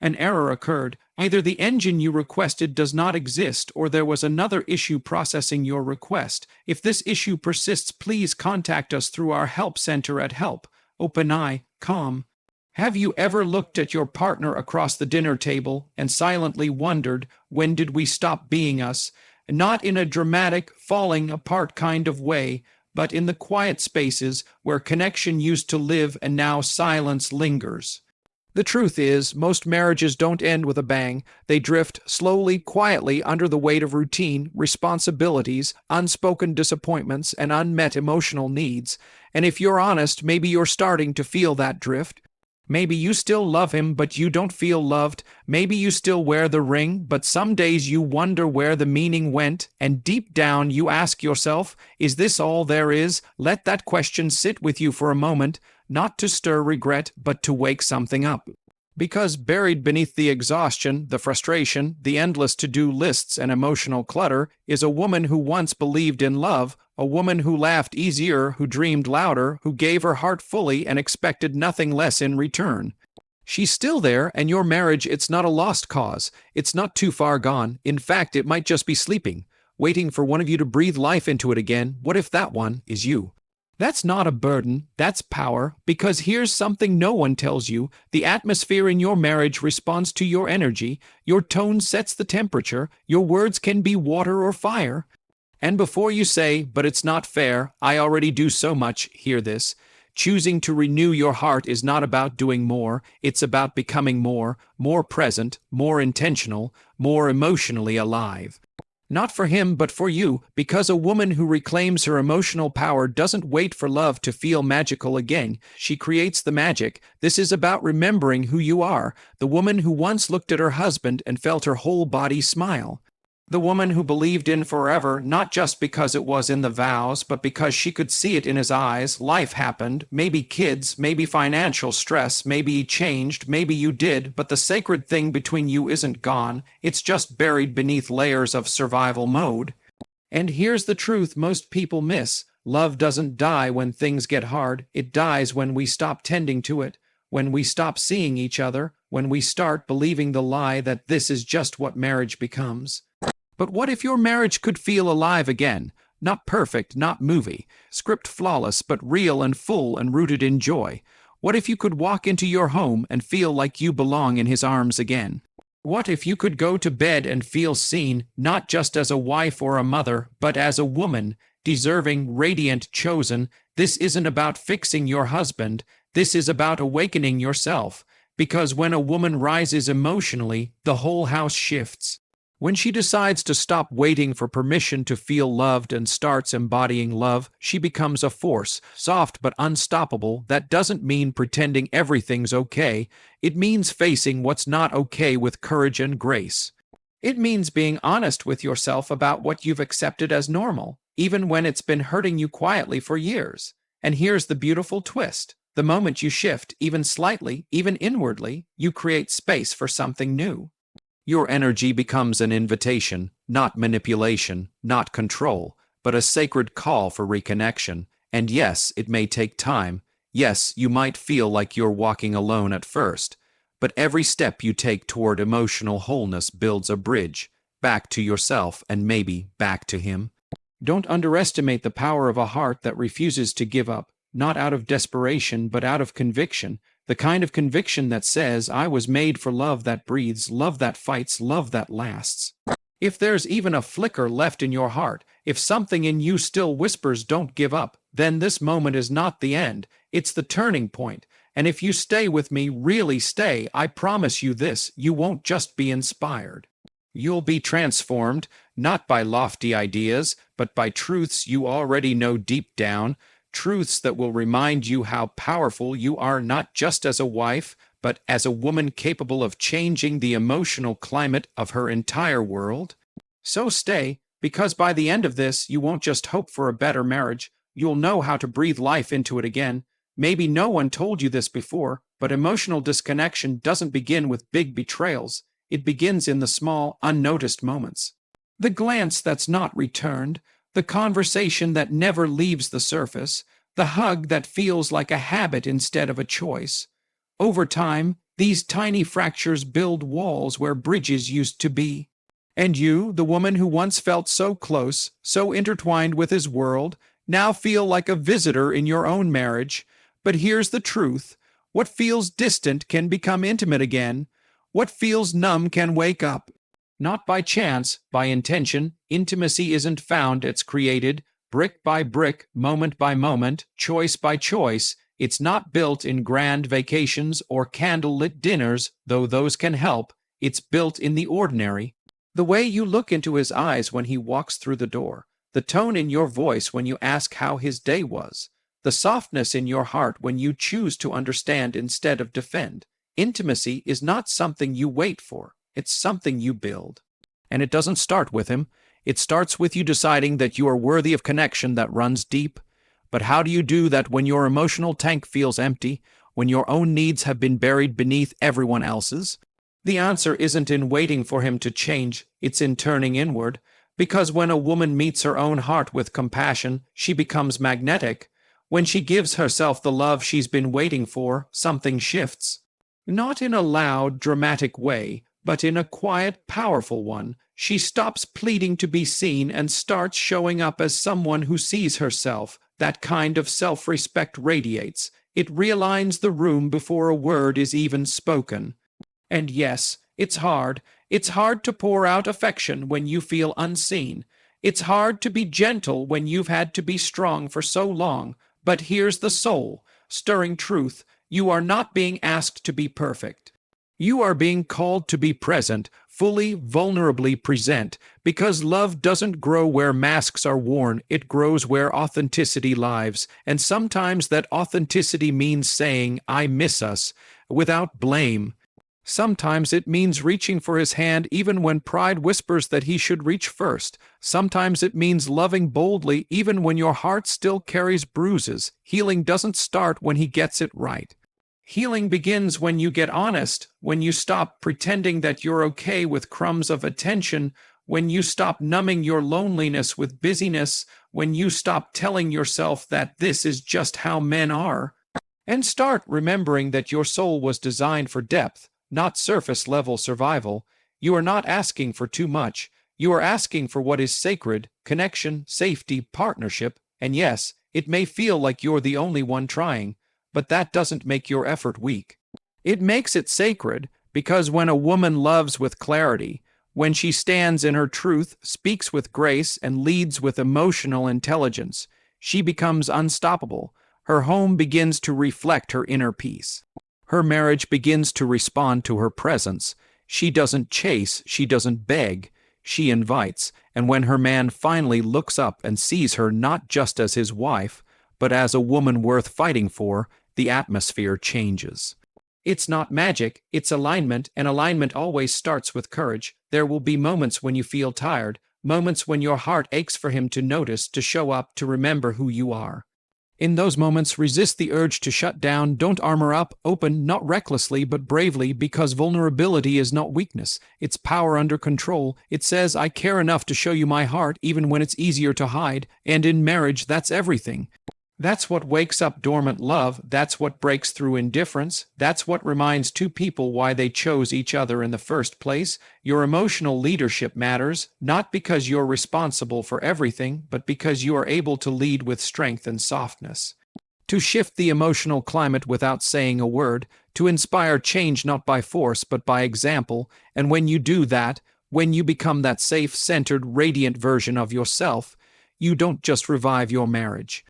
An error occurred. Either the engine you requested does not exist or there was another issue processing your request. If this issue persists, please contact us through our help center at help@openai.com. Have you ever looked at your partner across the dinner table and silently wondered, when did we stop being us? Not in a dramatic, falling apart kind of way, but in the quiet spaces where connection used to live and now silence lingers. The truth is, most marriages don't end with a bang. They drift slowly, quietly under the weight of routine, responsibilities, unspoken disappointments, and unmet emotional needs. And if you're honest, maybe you're starting to feel that drift. Maybe you still love him, but you don't feel loved. Maybe you still wear the ring, but some days you wonder where the meaning went, and deep down you ask yourself, is this all there is? Let that question sit with you for a moment, not to stir regret, but to wake something up. Because buried beneath the exhaustion, the frustration, the endless to-do lists and emotional clutter is a woman who once believed in love, a woman who laughed easier, who dreamed louder, who gave her heart fully and expected nothing less in return. She's still there, and your marriage, it's not a lost cause. It's not too far gone. In fact, it might just be sleeping, waiting for one of you to breathe life into it again. What if that one is you? That's not a burden, that's power, because here's something no one tells you. The atmosphere in your marriage responds to your energy, your tone sets the temperature, your words can be water or fire. And before you say, but it's not fair, I already do so much, hear this. Choosing to renew your heart is not about doing more, it's about becoming more present, more intentional, more emotionally alive. Not for him, but for you, because a woman who reclaims her emotional power doesn't wait for love to feel magical again. She creates the magic. This is about remembering who you are, the woman who once looked at her husband and felt her whole body smile. The woman who believed in forever, not just because it was in the vows, but because she could see it in his eyes. Life happened, maybe kids, maybe financial stress, maybe he changed, maybe you did, but the sacred thing between you isn't gone, it's just buried beneath layers of survival mode. And here's the truth most people miss. Love doesn't die when things get hard, it dies when we stop tending to it, when we stop seeing each other, when we start believing the lie that this is just what marriage becomes. But what if your marriage could feel alive again? Not perfect, not movie, script flawless, but real and full and rooted in joy. What if you could walk into your home and feel like you belong in his arms again? What if you could go to bed and feel seen, not just as a wife or a mother, but as a woman, deserving, radiant, chosen? This isn't about fixing your husband. This is about awakening yourself. Because when a woman rises emotionally, the whole house shifts. When she decides to stop waiting for permission to feel loved and starts embodying love, she becomes a force, soft but unstoppable. That doesn't mean pretending everything's okay. It means facing what's not okay with courage and grace. It means being honest with yourself about what you've accepted as normal, even when it's been hurting you quietly for years. And here's the beautiful twist. The moment you shift, even slightly, even inwardly, you create space for something new. Your energy becomes an invitation, not manipulation, not control, but a sacred call for reconnection. And yes, it may take time. Yes, you might feel like you're walking alone at first. But every step you take toward emotional wholeness builds a bridge, back to yourself and maybe back to him. Don't underestimate the power of a heart that refuses to give up, not out of desperation but out of conviction. The kind of conviction that says, I was made for love that breathes, love that fights, love that lasts. If there's even a flicker left in your heart, if something in you still whispers don't give up, then this moment is not the end, it's the turning point. And if you stay with me, really stay, I promise you this, you won't just be inspired. You'll be transformed, not by lofty ideas, but by truths you already know deep down. Truths that will remind you how powerful you are not just as a wife, but as a woman capable of changing the emotional climate of her entire world. So stay, because by the end of this, you won't just hope for a better marriage, you'll know how to breathe life into it again. Maybe no one told you this before, but emotional disconnection doesn't begin with big betrayals. It begins in the small, unnoticed moments. The glance that's not returned, the conversation that never leaves the surface, the hug that feels like a habit instead of a choice. Over time, These tiny fractures build walls where bridges used to be. And you, the woman who once felt so close, so intertwined with his world, now feel like a visitor in your own marriage. But here's the truth. What feels distant can become intimate again. What feels numb can wake up. Not by chance, by intention. Intimacy isn't found, it's created, brick by brick, moment by moment, choice by choice. It's not built in grand vacations or candlelit dinners, though those can help. It's built in the ordinary. The way you look into his eyes when he walks through the door, the tone in your voice when you ask how his day was, the softness in your heart when you choose to understand instead of defend. Intimacy is not something you wait for, it's something you build. And it doesn't start with him. It starts with you deciding that you are worthy of connection that runs deep. But how do you do that when your emotional tank feels empty, when your own needs have been buried beneath everyone else's? The answer isn't in waiting for him to change, it's in turning inward. Because when a woman meets her own heart with compassion, she becomes magnetic. When she gives herself the love she's been waiting for, something shifts. Not in a loud, dramatic way, but in a quiet, powerful one. She stops pleading to be seen and starts showing up as someone who sees herself. That kind of self-respect radiates. It realigns the room before a word is even spoken. And yes, it's hard. It's hard to pour out affection when you feel unseen. It's hard to be gentle when you've had to be strong for so long. But here's the soul, stirring truth. You are not being asked to be perfect. You are being called to be present, fully, vulnerably present, because love doesn't grow where masks are worn, it grows where authenticity lives, and sometimes that authenticity means saying, "I miss us," without blame. Sometimes it means reaching for his hand even when pride whispers that he should reach first. Sometimes it means loving boldly even when your heart still carries bruises. Healing doesn't start when he gets it right. Healing begins when you get honest, when you stop pretending that you're okay with crumbs of attention, when you stop numbing your loneliness with busyness, when you stop telling yourself that this is just how men are, and start remembering that your soul was designed for depth, not surface-level survival. You are not asking for too much. You are asking for what is sacred: connection, safety, partnership, and yes, it may feel like you're the only one trying, but that doesn't make your effort weak. It makes it sacred, because when a woman loves with clarity, when she stands in her truth, speaks with grace, and leads with emotional intelligence, she becomes unstoppable. Her home begins to reflect her inner peace. Her marriage begins to respond to her presence. She doesn't chase, she doesn't beg, she invites, and when her man finally looks up and sees her not just as his wife, but as a woman worth fighting for, the atmosphere changes. It's not magic, it's alignment, and alignment always starts with courage. There will be moments when you feel tired, moments when your heart aches for him to notice, to show up, to remember who you are. In those moments, resist the urge to shut down. Don't armor up, open, not recklessly but bravely, because vulnerability is not weakness. It's power under control. It says, I care enough to show you my heart, even when it's easier to hide. And in marriage, that's everything. That's what wakes up dormant love. That's what breaks through indifference. That's what reminds two people why they chose each other in the first place. Your emotional leadership matters, not because you're responsible for everything, but because you are able to lead with strength and softness. To shift the emotional climate without saying a word, to inspire change not by force but by example, and when you do that, when you become that safe, centered, radiant version of yourself, you don't just revive your marriage.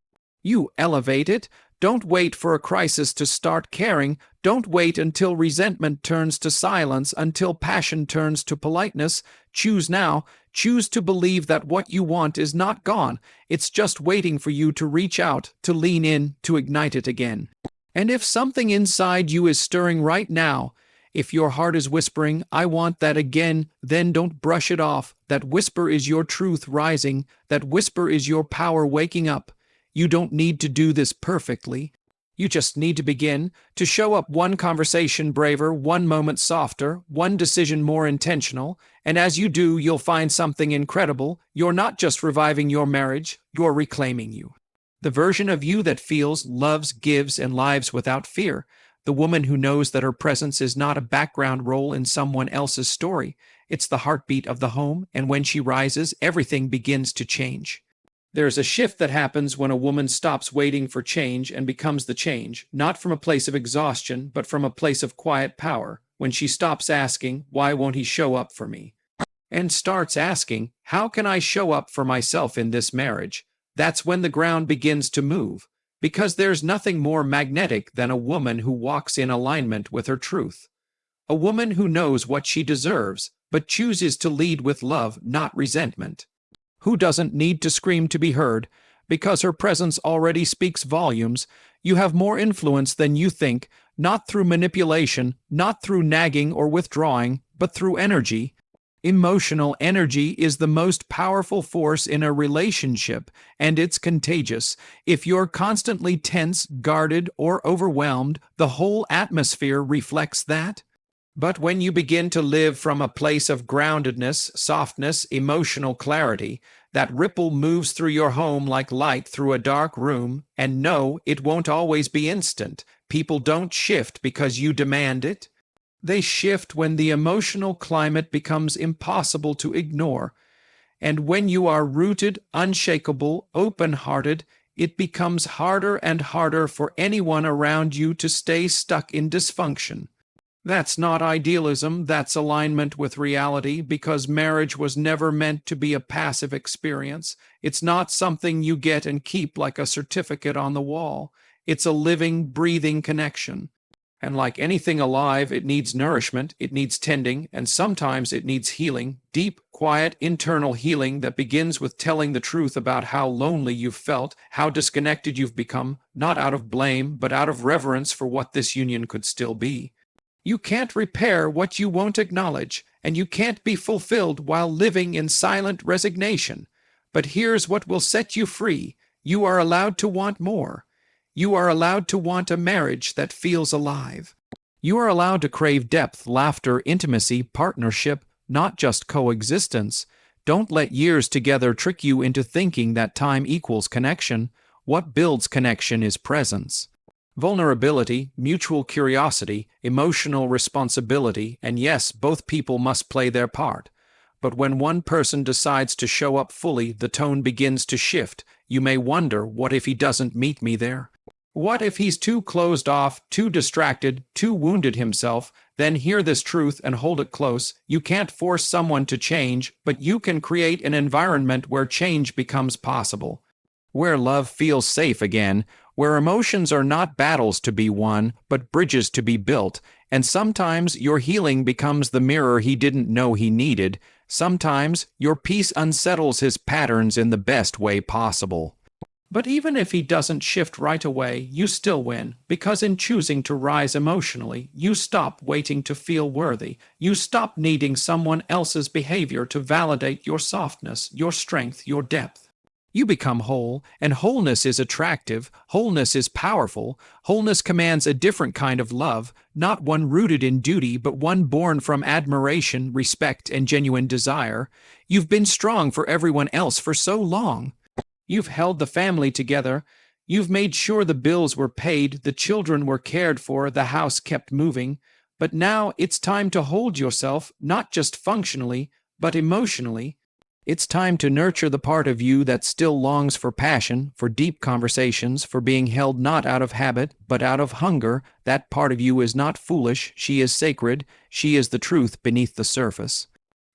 You elevate it. Don't wait for a crisis to start caring. Don't wait until resentment turns to silence, until passion turns to politeness. Choose now. Choose to believe that what you want is not gone. It's just waiting for you to reach out, to lean in, to ignite it again. And if something inside you is stirring right now, if your heart is whispering, I want that again, then don't brush it off. That whisper is your truth rising. That whisper is your power waking up. You don't need to do this perfectly. You just need to begin, to show up one conversation braver, one moment softer, one decision more intentional, and as you do, you'll find something incredible. You're not just reviving your marriage, you're reclaiming you. The version of you that feels, loves, gives, and lives without fear. The woman who knows that her presence is not a background role in someone else's story. It's the heartbeat of the home, and when she rises, everything begins to change. There's a shift that happens when a woman stops waiting for change and becomes the change, not from a place of exhaustion, but from a place of quiet power, when she stops asking, "Why won't he show up for me?" and starts asking, "How can I show up for myself in this marriage?" That's when the ground begins to move, because there's nothing more magnetic than a woman who walks in alignment with her truth. A woman who knows what she deserves, but chooses to lead with love, not resentment. Who doesn't need to scream to be heard, because her presence already speaks volumes. You have more influence than you think, not through manipulation, not through nagging or withdrawing, but through energy. Emotional energy is the most powerful force in a relationship, and it's contagious. If you're constantly tense, guarded, or overwhelmed, the whole atmosphere reflects that. But when you begin to live from a place of groundedness, softness, emotional clarity, that ripple moves through your home like light through a dark room. And no, it won't always be instant. People don't shift because you demand it. They shift when the emotional climate becomes impossible to ignore. And when you are rooted, unshakable, open-hearted, it becomes harder and harder for anyone around you to stay stuck in dysfunction. That's not idealism, that's alignment with reality, because marriage was never meant to be a passive experience. It's not something you get and keep like a certificate on the wall. It's a living, breathing connection. And like anything alive, it needs nourishment, it needs tending, and sometimes it needs healing, deep, quiet, internal healing that begins with telling the truth about how lonely you've felt, how disconnected you've become, not out of blame, but out of reverence for what this union could still be. You can't repair what you won't acknowledge, and you can't be fulfilled while living in silent resignation. But here's what will set you free. You are allowed to want more. You are allowed to want a marriage that feels alive. You are allowed to crave depth, laughter, intimacy, partnership, not just coexistence. Don't let years together trick you into thinking that time equals connection. What builds connection is presence. Vulnerability, mutual curiosity, emotional responsibility, and yes, both people must play their part. But when one person decides to show up fully, the tone begins to shift. You may wonder, what if he doesn't meet me there? What if he's too closed off, too distracted, too wounded himself? Then hear this truth and hold it close. You can't force someone to change, but you can create an environment where change becomes possible. Where love feels safe again, where emotions are not battles to be won, but bridges to be built, and sometimes your healing becomes the mirror he didn't know he needed. Sometimes your peace unsettles his patterns in the best way possible. But even if he doesn't shift right away, you still win, because in choosing to rise emotionally, you stop waiting to feel worthy. You stop needing someone else's behavior to validate your softness, your strength, your depth. You become whole, and wholeness is attractive, wholeness is powerful, wholeness commands a different kind of love, not one rooted in duty, but one born from admiration, respect, and genuine desire. You've been strong for everyone else for so long. You've held the family together. You've made sure the bills were paid, the children were cared for, the house kept moving. But now it's time to hold yourself, not just functionally, but emotionally. It's time to nurture the part of you that still longs for passion, for deep conversations, for being held not out of habit, but out of hunger. That part of you is not foolish, she is sacred, she is the truth beneath the surface.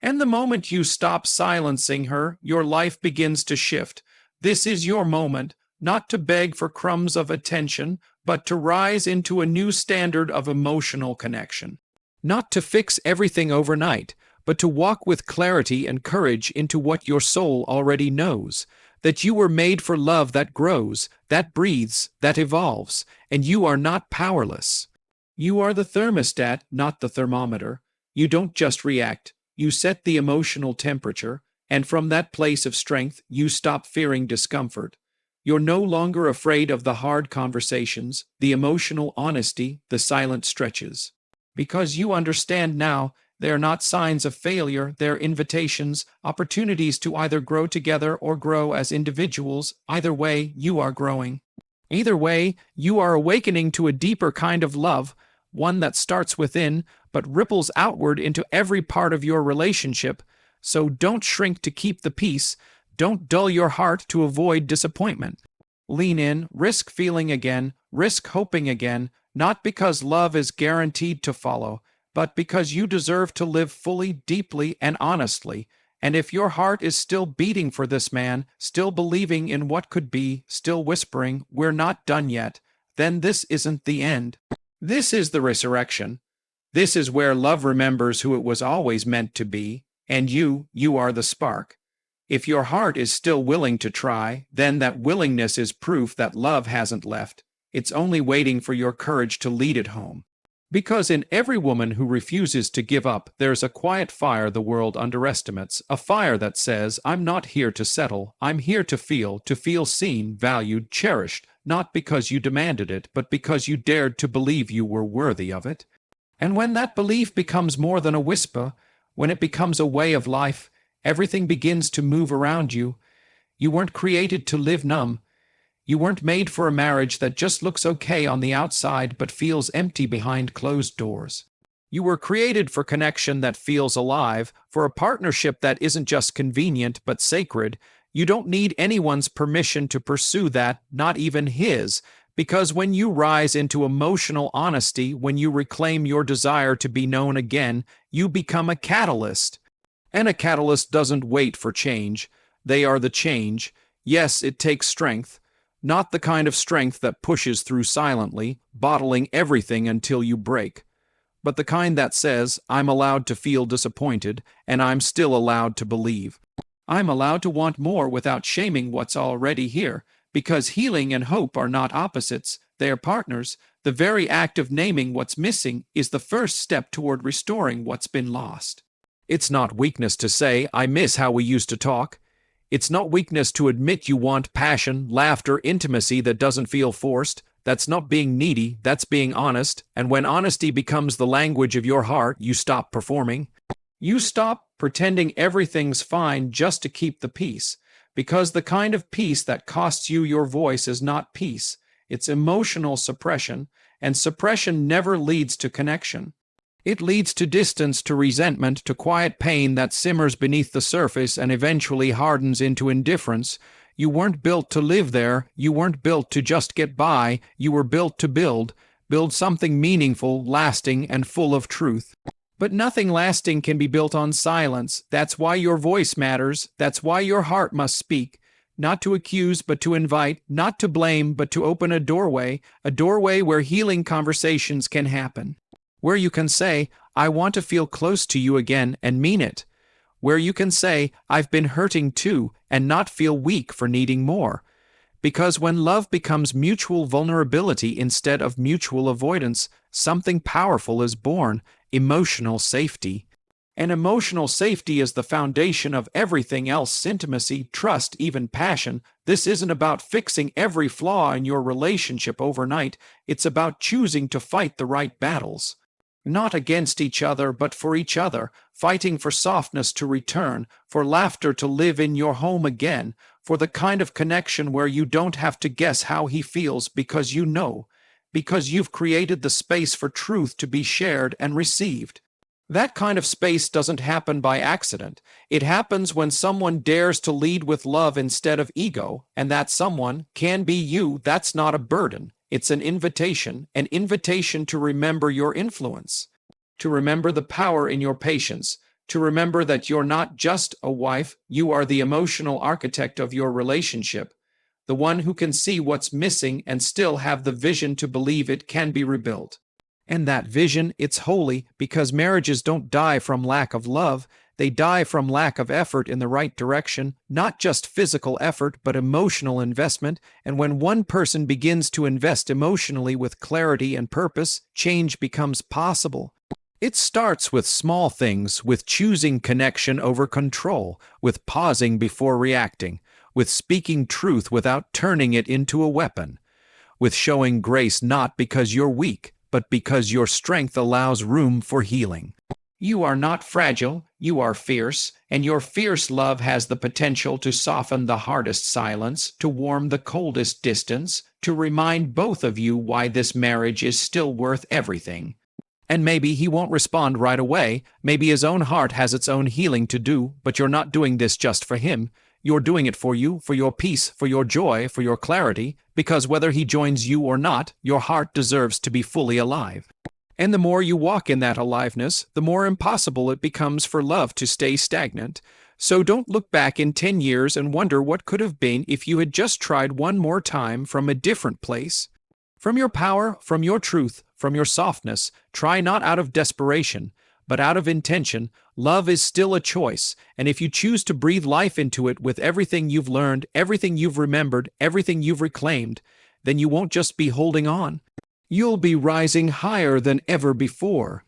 And the moment you stop silencing her, your life begins to shift. This is your moment, not to beg for crumbs of attention, but to rise into a new standard of emotional connection. Not to fix everything overnight, but to walk with clarity and courage into what your soul already knows, that you were made for love that grows, that breathes, that evolves, and you are not powerless. You are the thermostat, not the thermometer. You don't just react, you set the emotional temperature, and from that place of strength, you stop fearing discomfort. You're no longer afraid of the hard conversations, the emotional honesty, the silent stretches. Because you understand now, they are not signs of failure, they're invitations, opportunities to either grow together or grow as individuals. Either way, you are growing. Either way, you are awakening to a deeper kind of love, one that starts within but ripples outward into every part of your relationship. So don't shrink to keep the peace. Don't dull your heart to avoid disappointment. Lean in, risk feeling again, risk hoping again, not because love is guaranteed to follow, but because you deserve to live fully, deeply, and honestly. And if your heart is still beating for this man, still believing in what could be, still whispering, "We're not done yet," then this isn't the end. This is the resurrection. This is where love remembers who it was always meant to be, and you are the spark. If your heart is still willing to try, then that willingness is proof that love hasn't left. It's only waiting for your courage to lead it home. Because in every woman who refuses to give up, there's a quiet fire the world underestimates, a fire that says, "I'm not here to settle, I'm here to feel seen, valued, cherished, not because you demanded it, but because you dared to believe you were worthy of it." And when that belief becomes more than a whisper, when it becomes a way of life, everything begins to move around you. You weren't created to live numb. You weren't made for a marriage that just looks okay on the outside but feels empty behind closed doors. You were created for connection that feels alive, for a partnership that isn't just convenient but sacred. You don't need anyone's permission to pursue that, not even his, because when you rise into emotional honesty, when you reclaim your desire to be known again, you become a catalyst. And a catalyst doesn't wait for change. They are the change. Yes, it takes strength. Not the kind of strength that pushes through silently, bottling everything until you break, but the kind that says, "I'm allowed to feel disappointed, and I'm still allowed to believe. I'm allowed to want more without shaming what's already here, because healing and hope are not opposites, they are partners. The very act of naming what's missing is the first step toward restoring what's been lost." It's not weakness to say, "I miss how we used to talk." It's not weakness to admit you want passion, laughter, intimacy that doesn't feel forced. That's not being needy, that's being honest. And when honesty becomes the language of your heart, you stop performing. You stop pretending everything's fine just to keep the peace. Because the kind of peace that costs you your voice is not peace. It's emotional suppression, and suppression never leads to connection. It leads to distance, to resentment, to quiet pain that simmers beneath the surface and eventually hardens into indifference. You weren't built to live there. You weren't built to just get by. You were built to build something meaningful, lasting, and full of truth. But nothing lasting can be built on silence. That's why your voice matters. That's why your heart must speak. Not to accuse, but to invite. Not to blame, but to open a doorway where healing conversations can happen. Where you can say, "I want to feel close to you again," and mean it. Where you can say, "I've been hurting too," and not feel weak for needing more. Because when love becomes mutual vulnerability instead of mutual avoidance, something powerful is born: emotional safety. And emotional safety is the foundation of everything else: intimacy, trust, even passion. This isn't about fixing every flaw in your relationship overnight. It's about choosing to fight the right battles. Not against each other, but for each other, fighting for softness to return, for laughter to live in your home again, for the kind of connection where you don't have to guess how he feels because you know, because you've created the space for truth to be shared and received. That kind of space doesn't happen by accident. It happens when someone dares to lead with love instead of ego, and that someone can be you. That's not a burden. It's an invitation to remember your influence, to remember the power in your patience, to remember that you're not just a wife, you are the emotional architect of your relationship, the one who can see what's missing and still have the vision to believe it can be rebuilt. And that vision, it's holy, because marriages don't die from lack of love. They die from lack of effort in the right direction, not just physical effort, but emotional investment. And when one person begins to invest emotionally with clarity and purpose, change becomes possible. It starts with small things, with choosing connection over control, with pausing before reacting, with speaking truth without turning it into a weapon, with showing grace not because you're weak, but because your strength allows room for healing. You are not fragile, You are fierce, and your fierce love has the potential to soften the hardest silence, to warm the coldest distance, to remind both of you why this marriage is still worth everything. And maybe he won't respond right away. Maybe his own heart has its own healing to do, but you're not doing this just for him. You're doing it for you, for your peace, for your joy, for your clarity, because whether he joins you or not, your heart deserves to be fully alive. And the more you walk in that aliveness, the more impossible it becomes for love to stay stagnant. So don't look back in 10 years and wonder what could have been if you had just tried one more time from a different place. From your power, from your truth, from your softness, try not out of desperation, but out of intention. Love is still a choice, and if you choose to breathe life into it with everything you've learned, everything you've remembered, everything you've reclaimed, then you won't just be holding on. You'll be rising higher than ever before.